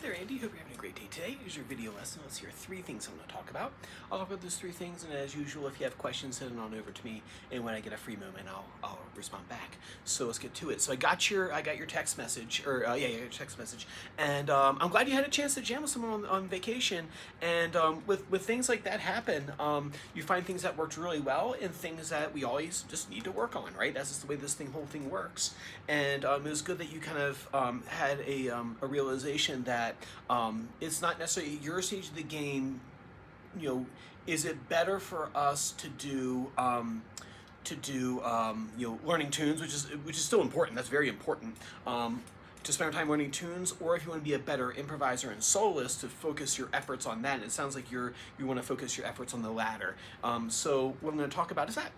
there, Andy. Hope you're having a great day today. Here's your video lesson. Let's hear three things I'm going to talk about. I'll talk about those three things, and as usual, if you have questions, send them on over to me. And when I get a free moment, I'll respond back. So let's get to it. So I got your text message, your text message, and I'm glad you had a chance to jam with someone on vacation. And with things like that happen, you find things that worked really well and things that we always just need to work on, right? That's just the way whole thing works. And it was good that you kind of had a realization that it's not necessarily your stage of the game. Is it better for us to do learning tunes, which is still important. That's very important. To spend our time learning tunes, or if you want to be a better improviser and soloist, to focus your efforts on that. And it sounds like you want to focus your efforts on the latter. So what I'm going to talk about is that.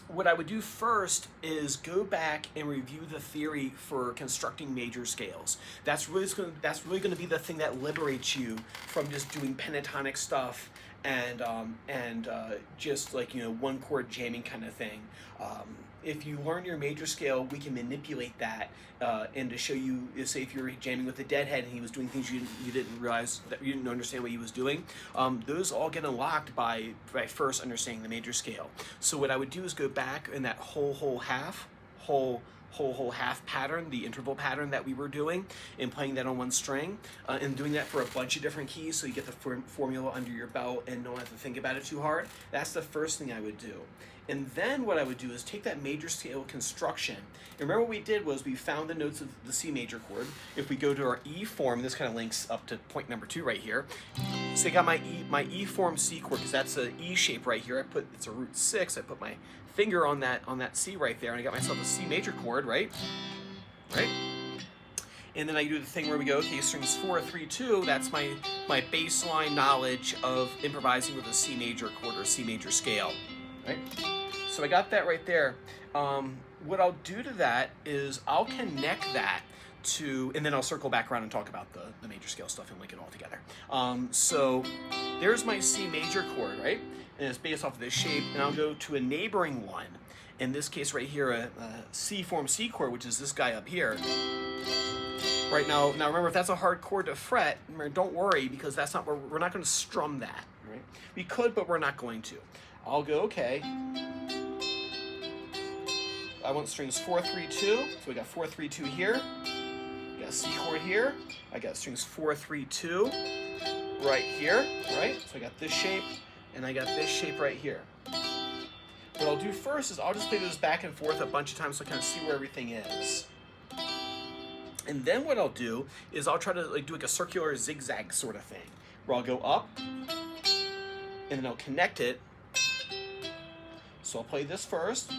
What I would do first is go back and review the theory for constructing major scales. That's really going to be the thing that liberates you from just doing pentatonic stuff and just like one chord jamming kind of thing. If you learn your major scale, we can manipulate that and to show you, say if you're jamming with the Deadhead and he was doing things you didn't realize, that you didn't understand what he was doing, those all get unlocked by first understanding the major scale. So what I would do is go back in that whole half pattern, the interval pattern that we were doing, and playing that on one string, and doing that for a bunch of different keys so you get the formula under your belt and don't have to think about it too hard. That's the first thing I would do. And then what I would do is take that major scale construction. And remember what we did was we found the notes of the C major chord. If we go to our E form, this kind of links up to point number 2 right here. So I got my E form C chord, because that's an E shape right here. It's a root 6. I put my finger on that C right there, and I got myself a C major chord, right? And then I do the thing where we go, okay, strings 4, 3, 2. That's my baseline knowledge of improvising with a C major chord or C major scale, right? So I got that right there. What I'll do to that is I'll connect that to, and then I'll circle back around and talk about the major scale stuff and link it all together. So there's my C major chord, right? And it's based off of this shape, and I'll go to a neighboring one. In this case right here, a C form C chord, which is this guy up here. Right now remember, if that's a hard chord to fret, don't worry, because that's not where we're not going to strum that, right? We could, but we're not going to. I'll go, okay, I want strings 4, 3, 2. So we got 4, 3, 2 here. We got a C chord here. I got strings 4, 3, 2 right here, right? So I got this shape, and I got this shape right here. What I'll do first is I'll just play those back and forth a bunch of times so I kind of see where everything is. And then what I'll do is I'll try to do a circular zigzag sort of thing, where I'll go up, and then I'll connect it. So I'll play this first.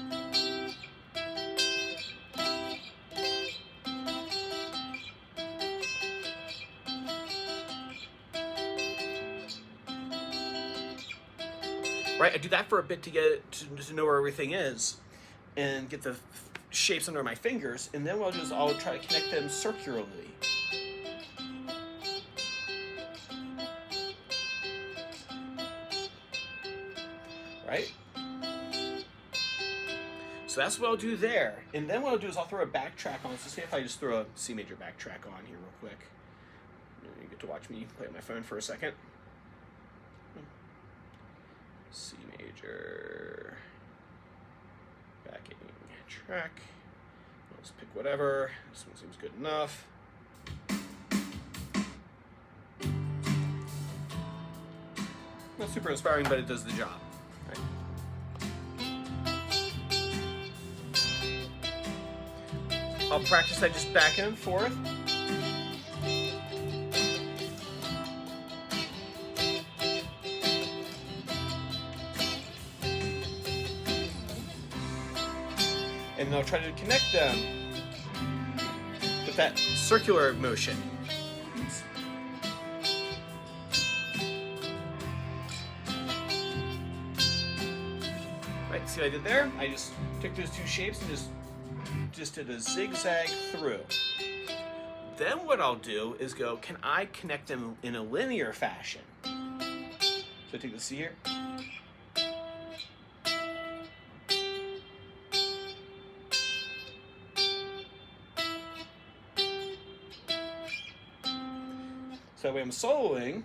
Right, I do that for a bit to get to know where everything is and get the shapes under my fingers, and then what I'll do is I'll try to connect them circularly. Right? So that's what I'll do there. And then what I'll do is I'll throw a backtrack on. So say if I just throw a C major backtrack on here real quick. You get to watch me play on my phone for a second. C major backing track. I'll just pick whatever. This one seems good enough. Not super inspiring, but it does the job. Right? I'll practice that just back and forth. And I'll try to connect them with that circular motion. Right, see what I did there? I just took those two shapes and just did a zigzag through. Then what I'll do is go, can I connect them in a linear fashion? So I take the C here. So that way I'm soloing.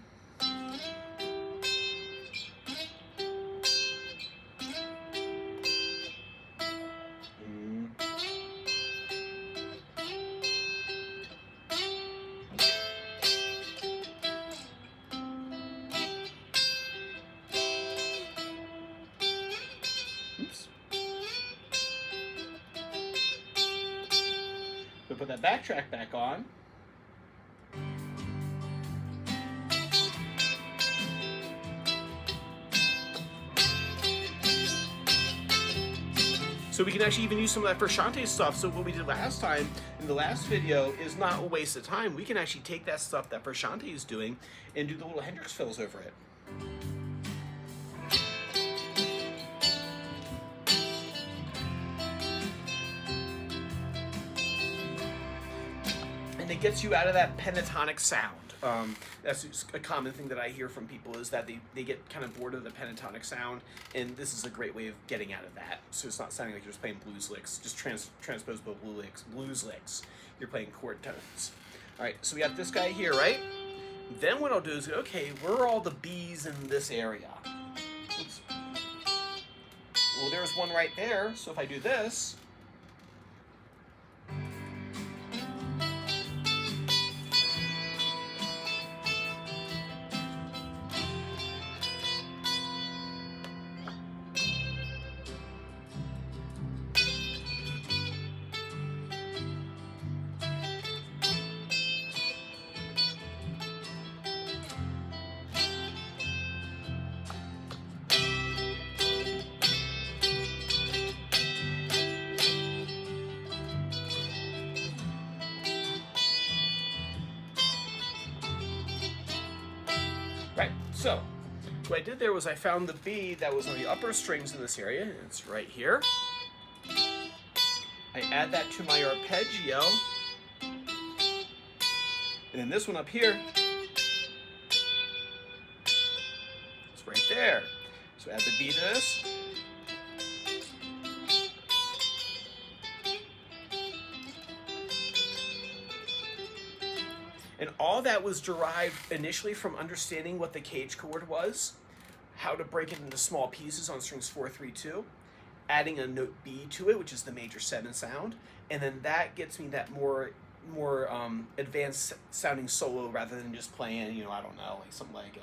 Oops. So put that backtrack back on. So we can actually even use some of that Frusciante stuff. So what we did last time in the last video is not a waste of time. We can actually take that stuff that Frusciante is doing and do the little Hendrix fills over it. And it gets you out of that pentatonic sound. That's a common thing that I hear from people, is that they get kind of bored of the pentatonic sound, and this is a great way of getting out of that. So it's not sounding like you're just playing blues licks, just transposable blues licks. You're playing chord tones. All right, so we got this guy here, right? Then what I'll do is, okay, where are all the B's in this area? Oops. Well, there's one right there, so if I do this, right, so what I did there was I found the B that was on the upper strings in this area, and it's right here. I add that to my arpeggio, and then this one up here, it's right there. So add the B to this. And all that was derived initially from understanding what the cage chord was, how to break it into small pieces on strings 4, 3, 2, adding a note B to it, which is the major 7 sound, and then that gets me that more advanced sounding solo rather than just playing, you know, I don't know, like something like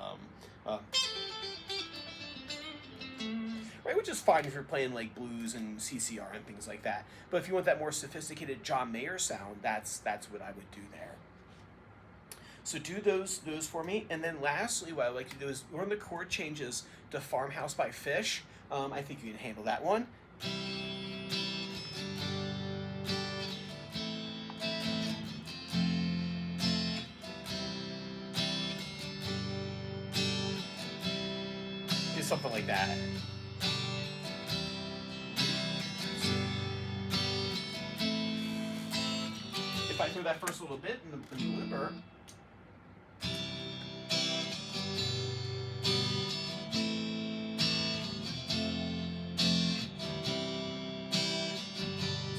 right, which is fine if you're playing like blues and CCR and things like that. But if you want that more sophisticated John Mayer sound, that's what I would do there. So do those for me, and then lastly, what I like to do is learn the chord changes to Farmhouse by Fish. I think you can handle that one. Do something like that. If I throw that first little bit in the limber,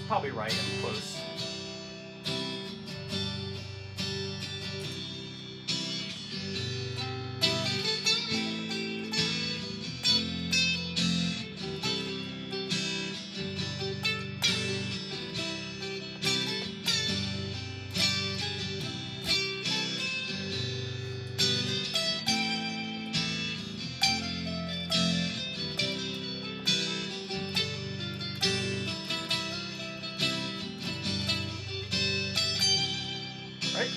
probably right, I'm close. Right?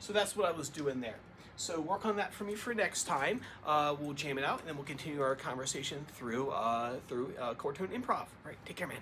So that's what I was doing there. So work on that for me for next time. We'll jam it out, and then we'll continue our conversation through chord tone improv. All right, take care, man.